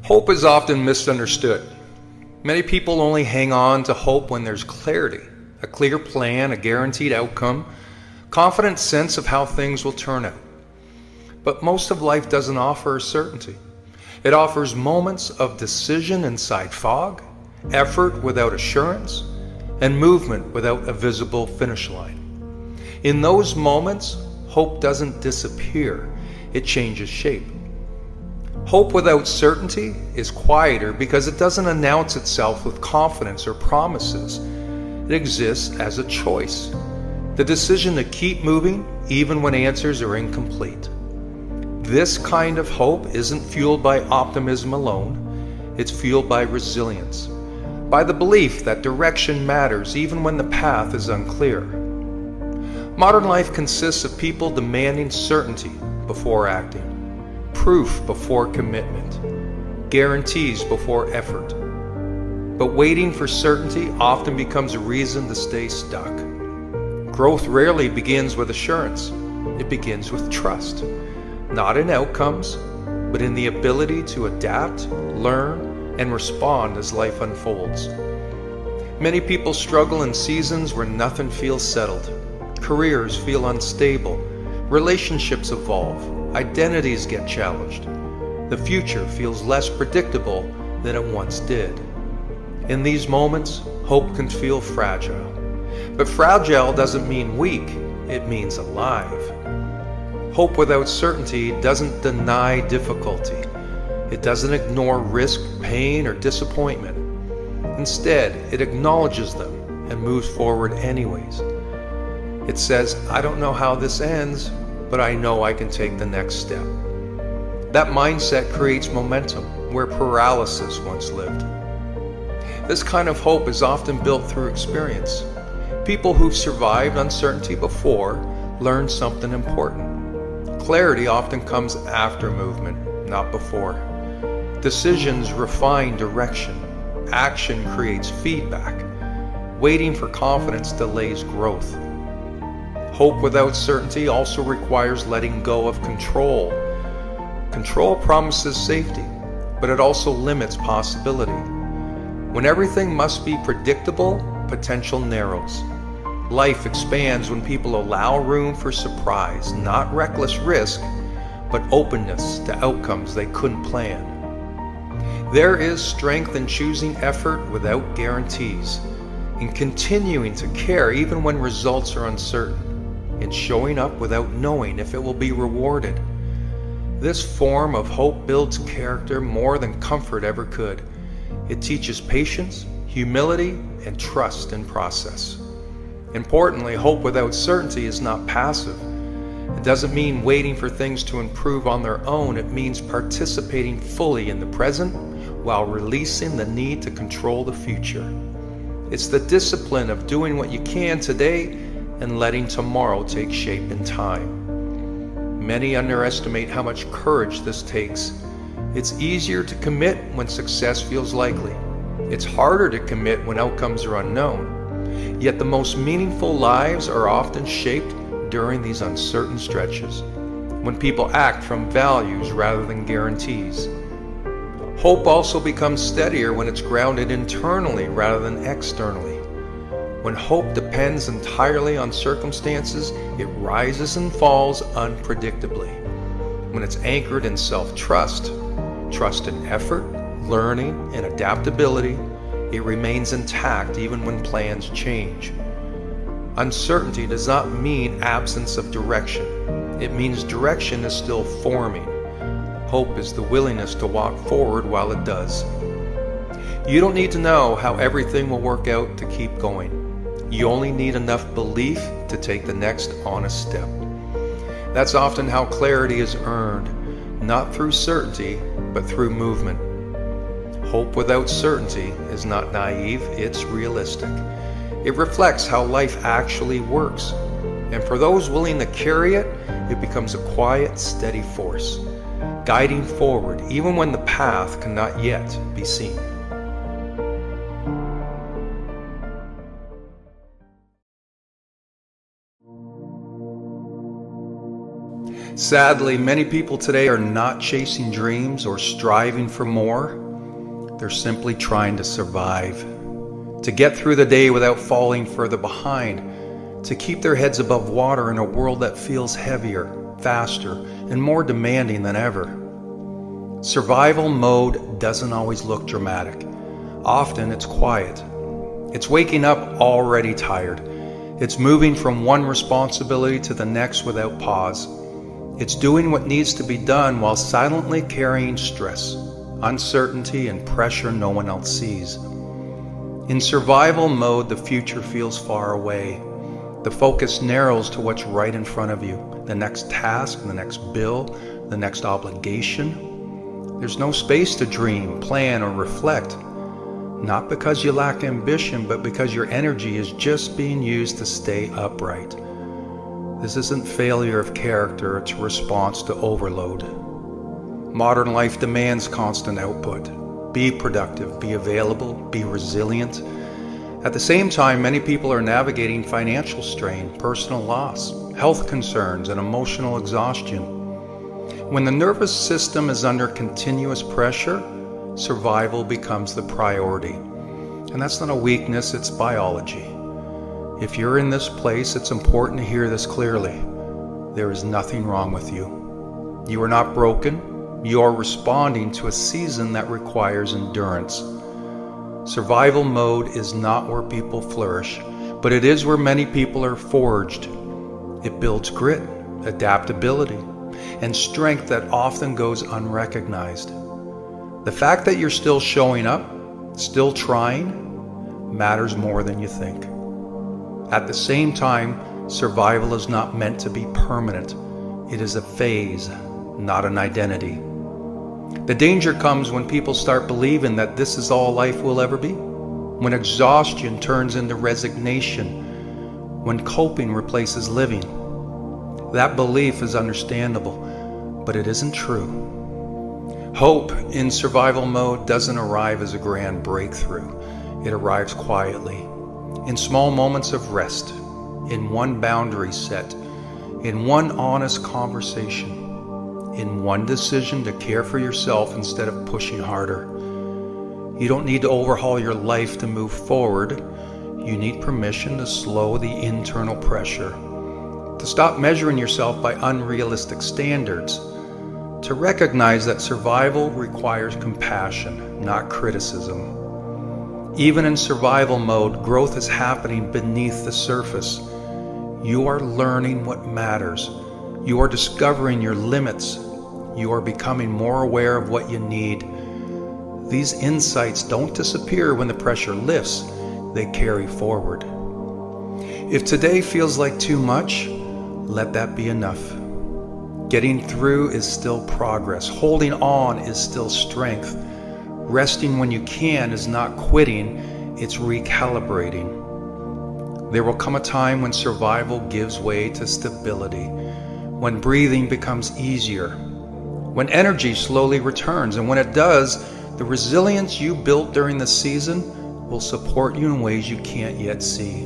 Hope is often misunderstood. Many people only hang on to hope when there's clarity, a clear plan, a guaranteed outcome, confident sense of how things will turn out. But most of life doesn't offer certainty. It offers moments of decision inside fog, effort without assurance, and movement without a visible finish line. In those moments, hope doesn't disappear, it changes shape. Hope without certainty is quieter because it doesn't announce itself with confidence or promises. It exists as a choice, the decision to keep moving even when answers are incomplete. This kind of hope isn't fueled by optimism alone, it's fueled by resilience, by the belief that direction matters even when the path is unclear. Modern life consists of people demanding certainty before acting, proof before commitment, guarantees before effort. But waiting for certainty often becomes a reason to stay stuck. Growth rarely begins with assurance. It begins with trust, not in outcomes, but in the ability to adapt, learn, and respond as life unfolds. Many people struggle in seasons where nothing feels settled. Careers feel unstable, relationships evolve, identities get challenged. The future feels less predictable than it once did. In these moments, hope can feel fragile. But fragile doesn't mean weak, it means alive. Hope without certainty doesn't deny difficulty. It doesn't ignore risk, pain, or disappointment. Instead, it acknowledges them and moves forward anyways. It says, I don't know how this ends, but I know I can take the next step. That mindset creates momentum where paralysis once lived. This kind of hope is often built through experience. People who've survived uncertainty before learn something important. Clarity often comes after movement, not before. Decisions refine direction. Action creates feedback. Waiting for confidence delays growth. Hope without certainty also requires letting go of control. Control promises safety, but it also limits possibility. When everything must be predictable, potential narrows. Life expands when people allow room for surprise, not reckless risk, but openness to outcomes they couldn't plan. There is strength in choosing effort without guarantees, in continuing to care even when results are uncertain, in showing up without knowing if it will be rewarded. This form of hope builds character more than comfort ever could. It teaches patience, humility, and trust in process. Importantly, hope without certainty is not passive. It doesn't mean waiting for things to improve on their own. It means participating fully in the present while releasing the need to control the future. It's the discipline of doing what you can today and letting tomorrow take shape in time. Many underestimate how much courage this takes. It's easier to commit when success feels likely. It's harder to commit when outcomes are unknown. Yet the most meaningful lives are often shaped during these uncertain stretches, when people act from values rather than guarantees. Hope also becomes steadier when it's grounded internally rather than externally. When hope depends entirely on circumstances, it rises and falls unpredictably. When it's anchored in self-trust, trust in effort, learning, and adaptability, it remains intact even when plans change. Uncertainty does not mean absence of direction. It means direction is still forming. Hope is the willingness to walk forward while it does. You don't need to know how everything will work out to keep going. You only need enough belief to take the next honest step. That's often how clarity is earned, not through certainty, but through movement. Hope without certainty is not naive, it's realistic. It reflects how life actually works. And for those willing to carry it, it becomes a quiet, steady force, guiding forward even when the path cannot yet be seen. Sadly, many people today are not chasing dreams or striving for more. They're simply trying to survive, to get through the day without falling further behind, to keep their heads above water in a world that feels heavier, faster, and more demanding than ever. Survival mode doesn't always look dramatic. Often it's quiet. It's waking up already tired. It's moving from one responsibility to the next without pause. It's doing what needs to be done while silently carrying stress, uncertainty, and pressure no one else sees. In survival mode, the future feels far away. The focus narrows to what's right in front of you, the next task, the next bill, the next obligation. There's no space to dream, plan, or reflect. Not because you lack ambition, but because your energy is just being used to stay upright. This isn't failure of character, it's a response to overload. Modern life demands constant output. Be productive, be available, be resilient. At the same time, many people are navigating financial strain, personal loss, health concerns, and emotional exhaustion. When the nervous system is under continuous pressure, survival becomes the priority. And that's not a weakness, it's biology. If you're in this place, it's important to hear this clearly. There is nothing wrong with you. You are not broken. You are responding to a season that requires endurance. Survival mode is not where people flourish, but it is where many people are forged. It builds grit, adaptability, and strength that often goes unrecognized. The fact that you're still showing up, still trying, matters more than you think. At the same time, survival is not meant to be permanent. It is a phase, not an identity. The danger comes when people start believing that this is all life will ever be, when exhaustion turns into resignation, when coping replaces living. That belief is understandable, but it isn't true. Hope in survival mode doesn't arrive as a grand breakthrough. It arrives quietly, in small moments of rest, in one boundary set, in one honest conversation, in one decision to care for yourself instead of pushing harder. You don't need to overhaul your life to move forward. You need permission to slow the internal pressure, to stop measuring yourself by unrealistic standards, to recognize that survival requires compassion, not criticism. Even in survival mode, growth is happening beneath the surface. You are learning what matters. You are discovering your limits. You are becoming more aware of what you need. These insights don't disappear when the pressure lifts. They carry forward. If today feels like too much, let that be enough. Getting through is still progress. Holding on is still strength. Resting when you can is not quitting, it's recalibrating. There will come a time when survival gives way to stability, when breathing becomes easier, when energy slowly returns, and when it does, the resilience you built during the season will support you in ways you can't yet see.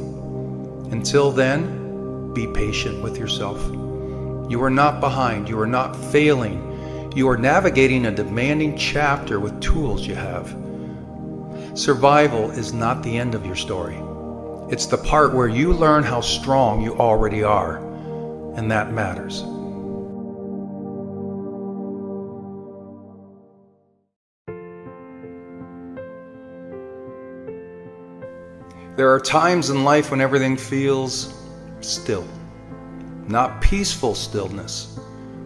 Until then, be patient with yourself. You are not behind, you are not failing. You are navigating a demanding chapter with tools you have. Survival is not the end of your story. It's the part where you learn how strong you already are, and that matters. There are times in life when everything feels still. Not peaceful stillness,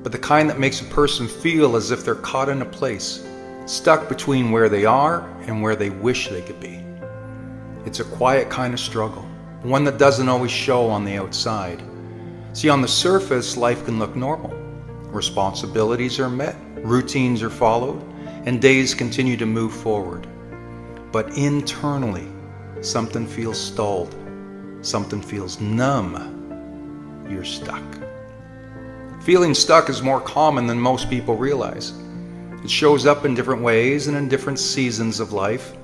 but the kind that makes a person feel as if they're caught in a place, stuck between where they are and where they wish they could be. It's a quiet kind of struggle, one that doesn't always show on the outside. See, on the surface, life can look normal. Responsibilities are met, routines are followed, and days continue to move forward. But internally, something feels stalled, something feels numb. You're stuck. Feeling stuck is more common than most people realize. It shows up in different ways and in different seasons of life.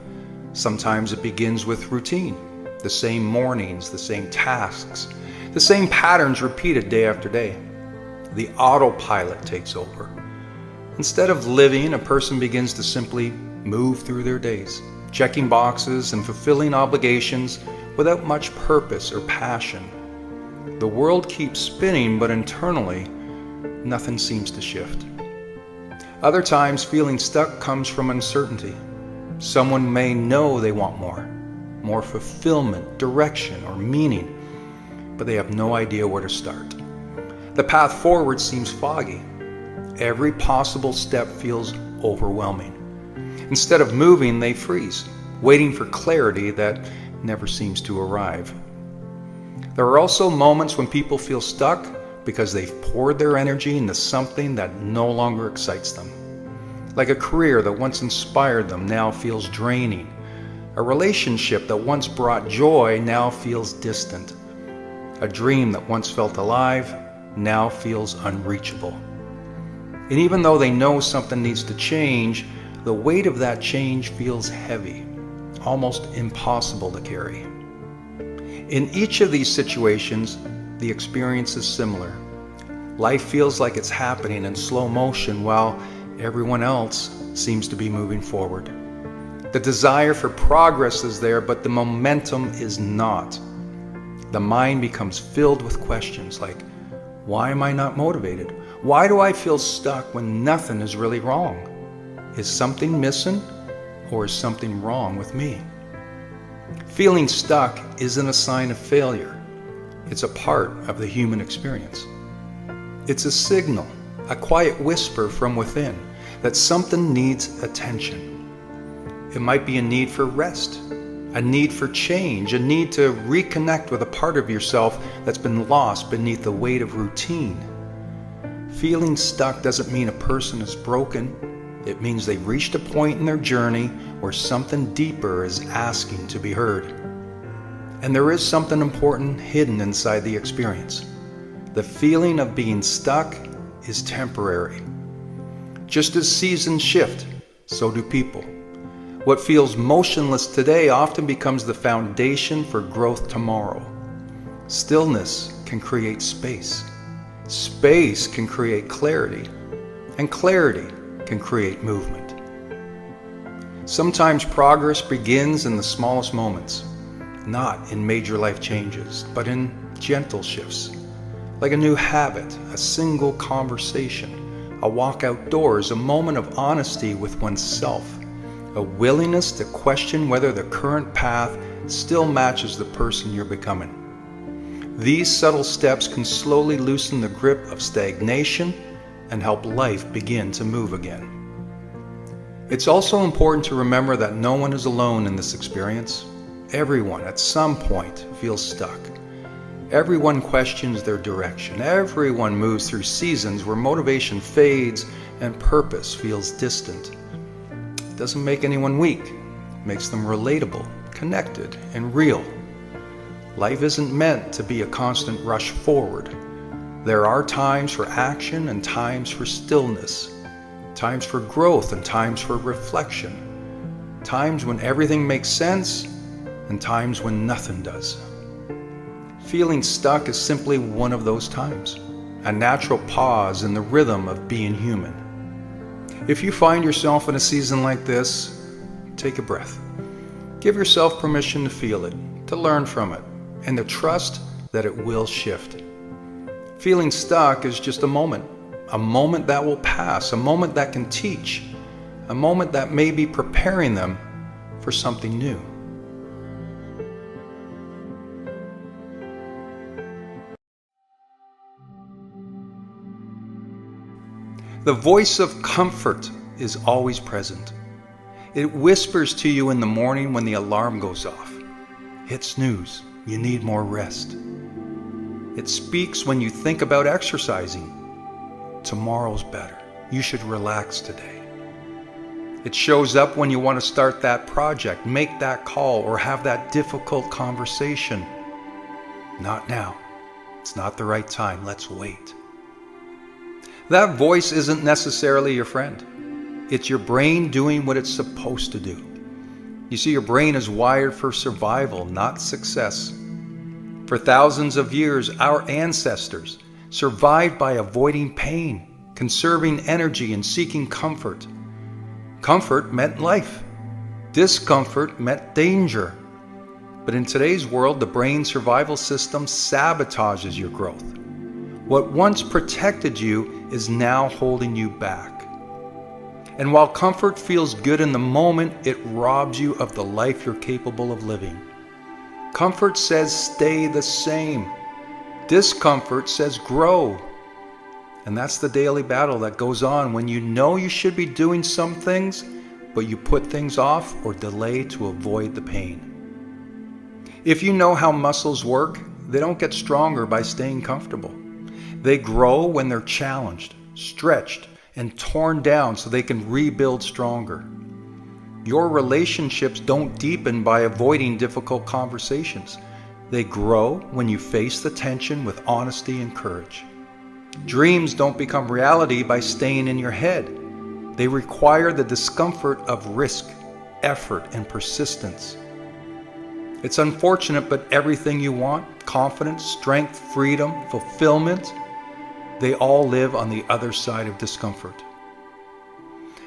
Sometimes it begins with routine, the same mornings, the same tasks, the same patterns repeated day after day. the autopilot takes over. Instead of living, a person begins to simply move through their days, checking boxes and fulfilling obligations without much purpose or passion. The world keeps spinning, but internally, nothing seems to shift. Other times, feeling stuck comes from uncertainty. Someone may know they want more fulfillment, direction, or meaning, but they have no idea where to start. The path forward seems foggy. Every possible step feels overwhelming. Instead of moving, they freeze, waiting for clarity that never seems to arrive. There are also moments when people feel stuck because they've poured their energy into something that no longer excites them. Like a career that once inspired them now feels draining. A relationship that once brought joy now feels distant. A dream that once felt alive now feels unreachable. And even though they know something needs to change, the weight of that change feels heavy, almost impossible to carry. In each of these situations, the experience is similar. Life feels like it's happening in slow motion while everyone else seems to be moving forward. The desire for progress is there, but the momentum is not. The mind becomes filled with questions like, why am I not motivated? Why do I feel stuck when nothing is really wrong? Is something missing, or is something wrong with me? Feeling stuck isn't a sign of failure. It's a part of the human experience. It's a signal, a quiet whisper from within that something needs attention. It might be a need for rest, a need for change, a need to reconnect with a part of yourself that's been lost beneath the weight of routine. Feeling stuck doesn't mean a person is broken. It means they've reached a point in their journey where something deeper is asking to be heard. And there is something important hidden inside the experience. The feeling of being stuck is temporary. Just as seasons shift, so do people. What feels motionless today often becomes the foundation for growth tomorrow. Stillness can create space. Space can create clarity. And clarity can create movement. Sometimes progress begins in the smallest moments, not in major life changes, but in gentle shifts, like a new habit, a single conversation, a walk outdoors, a moment of honesty with oneself, a willingness to question whether the current path still matches the person you're becoming. These subtle steps can slowly loosen the grip of stagnation and help life begin to move again. It's also important to remember that no one is alone in this experience. Everyone at some point feels stuck. Everyone questions their direction. Everyone moves through seasons where motivation fades and purpose feels distant. It doesn't make anyone weak. It makes them relatable, connected, and real. Life isn't meant to be a constant rush forward. There are times for action and times for stillness, times for growth and times for reflection, times when everything makes sense and times when nothing does. Feeling stuck is simply one of those times, a natural pause in the rhythm of being human. If you find yourself in a season like this, take a breath. Give yourself permission to feel it, to learn from it, and to trust that it will shift. Feeling stuck is just a moment that will pass, a moment that can teach, a moment that may be preparing them for something new. The voice of comfort is always present. It whispers to you in the morning when the alarm goes off. Hit snooze, you need more rest. It speaks when you think about exercising. Tomorrow's better, you should relax today. It shows up when you want to start that project, make that call, or have that difficult conversation. Not now, it's not the right time, let's wait. That voice isn't necessarily your friend. It's your brain doing what it's supposed to do. You see, your brain is wired for survival, not success. For thousands of years, our ancestors, survived by avoiding pain, conserving energy, and seeking comfort. Comfort meant life. Discomfort meant danger. But in today's world, the brain survival system sabotages your growth. What once protected you is now holding you back. And while comfort feels good in the moment, it robs you of the life you're capable of living. Comfort says stay the same. Discomfort says grow. And that's the daily battle that goes on when you know you should be doing some things, but you put things off or delay to avoid the pain. If you know how muscles work, they don't get stronger by staying comfortable. They grow when they're challenged, stretched, and torn down so they can rebuild stronger. Your relationships don't deepen by avoiding difficult conversations. They grow when you face the tension with honesty and courage. Dreams don't become reality by staying in your head. They require the discomfort of risk, effort, and persistence. It's unfortunate, but everything you want, confidence, strength, freedom, fulfillment, they all live on the other side of discomfort.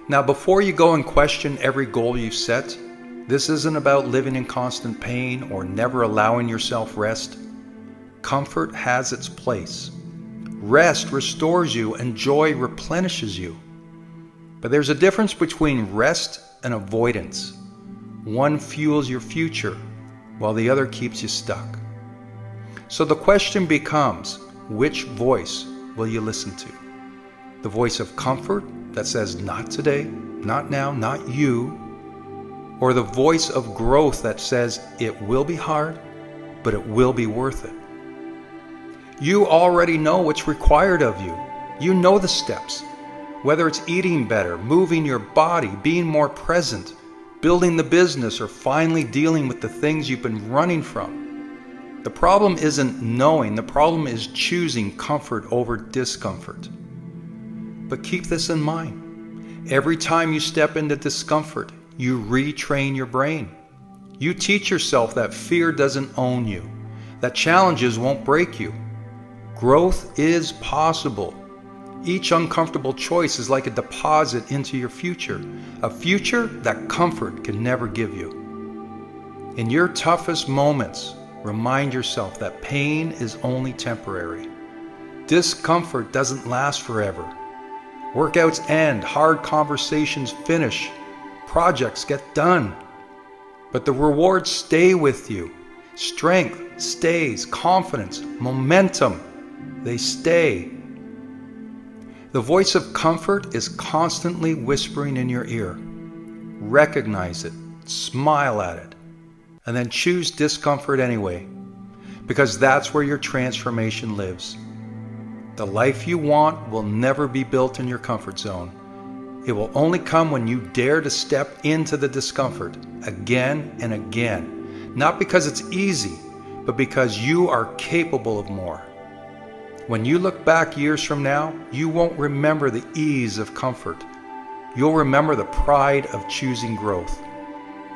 Now, before you go and question every goal you've set, this isn't about living in constant pain or never allowing yourself rest. Comfort has its place. Rest restores you and joy replenishes you. But there's a difference between rest and avoidance. One fuels your future, while the other keeps you stuck. So the question becomes, which voice will you listen to? The voice of comfort that says, not today, not now, not you, or the voice of growth that says, it will be hard, but it will be worth it. You already know what's required of you. You know the steps, whether it's eating better, moving your body, being more present, building the business, or finally dealing with the things you've been running from. The problem isn't knowing, the problem is choosing comfort over discomfort. But keep this in mind. Every time you step into discomfort, you retrain your brain. You teach yourself that fear doesn't own you, that challenges won't break you. Growth is possible. Each uncomfortable choice is like a deposit into your future, a future that comfort can never give you. In your toughest moments, remind yourself that pain is only temporary. Discomfort doesn't last forever. Workouts end, hard conversations finish, projects get done. But the rewards stay with you. Strength stays, confidence, momentum, they stay. The voice of comfort is constantly whispering in your ear. Recognize it, smile at it, and then choose discomfort anyway, because that's where your transformation lives. The life you want will never be built in your comfort zone. It will only come when you dare to step into the discomfort again and again, not because it's easy, but because you are capable of more. When you look back years from now, you won't remember the ease of comfort. You'll remember the pride of choosing growth.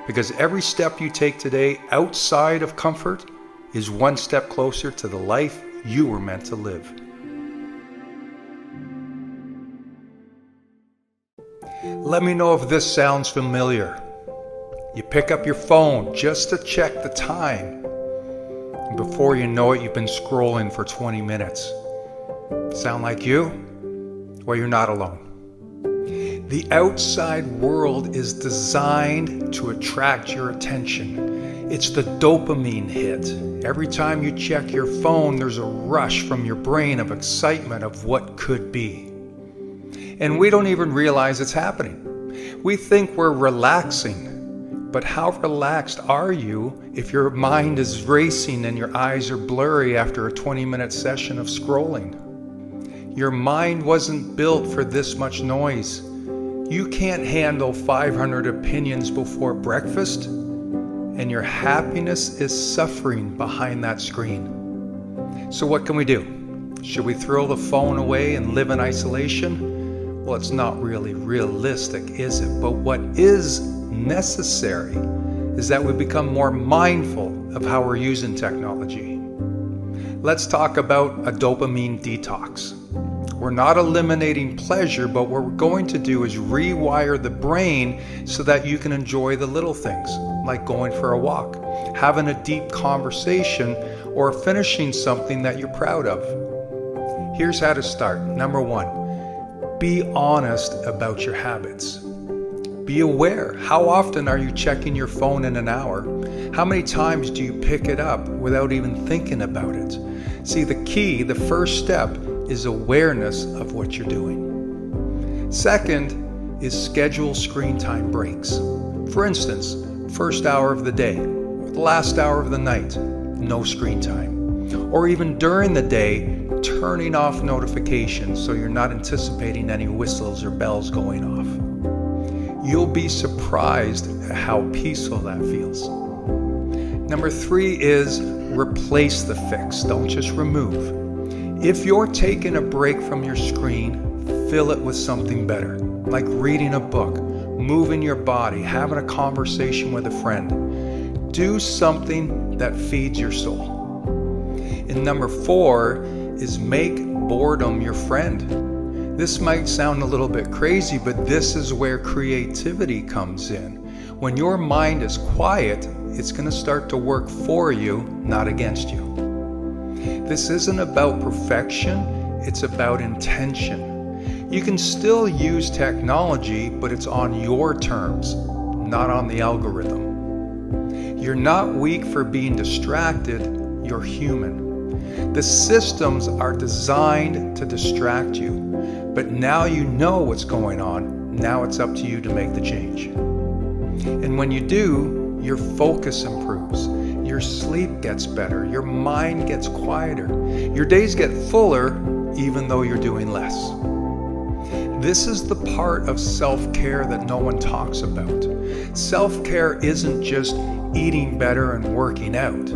Because every step you take today outside of comfort is one step closer to the life you were meant to live. Let me know if this sounds familiar. You pick up your phone just to check the time. And before you know it, you've been scrolling for 20 minutes. Sound like you? Well, you're not alone. The outside world is designed to attract your attention. It's the dopamine hit. Every time you check your phone, there's a rush from your brain of excitement of what could be. And we don't even realize it's happening. We think we're relaxing. But how relaxed are you if your mind is racing and your eyes are blurry after a 20-minute session of scrolling? Your mind wasn't built for this much noise. You can't handle 500 opinions before breakfast, and your happiness is suffering behind that screen. So what can we do? Should we throw the phone away and live in isolation? Well, it's not really realistic, is it? But what is necessary is that we become more mindful of how we're using technology. Let's talk about a dopamine detox. We're not eliminating pleasure, but what we're going to do is rewire the brain so that you can enjoy the little things, like going for a walk, having a deep conversation, or finishing something that you're proud of. Here's how to start. Number 1, be honest about your habits. Be aware. How often are you checking your phone in an hour? How many times do you pick it up without even thinking about it? See, the first step is awareness of what you're doing. Second is schedule screen time breaks. For instance, first hour of the day, or the last hour of the night, no screen time. Or even during the day, turning off notifications so you're not anticipating any whistles or bells going off. You'll be surprised at how peaceful that feels. Number 3 is replace the fix, don't just remove. If you're taking a break from your screen, fill it with something better, like reading a book, moving your body, having a conversation with a friend. Do something that feeds your soul. And number 4 is make boredom your friend. This might sound a little bit crazy, but this is where creativity comes in. When your mind is quiet, it's going to start to work for you, not against you. This isn't about perfection, it's about intention. You can still use technology, but it's on your terms, not on the algorithm. You're not weak for being distracted, you're human. The systems are designed to distract you, but now you know what's going on. Now it's up to you to make the change. And when you do, your focus improves, your sleep gets better, your mind gets quieter, your days get fuller even though you're doing less. This is the part of self-care that no one talks about. Self-care isn't just eating better and working out.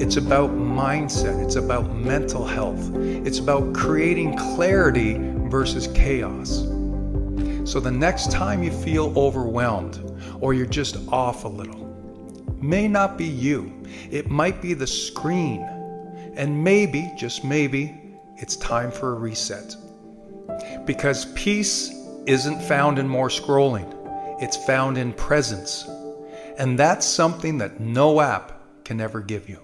It's about mindset, it's about mental health, it's about creating clarity versus chaos. So the next time you feel overwhelmed or you're just off a little, may not be you, it might be the screen. And maybe, just maybe, it's time for a reset. Because peace isn't found in more scrolling, it's found in presence. And that's something that no app can ever give you.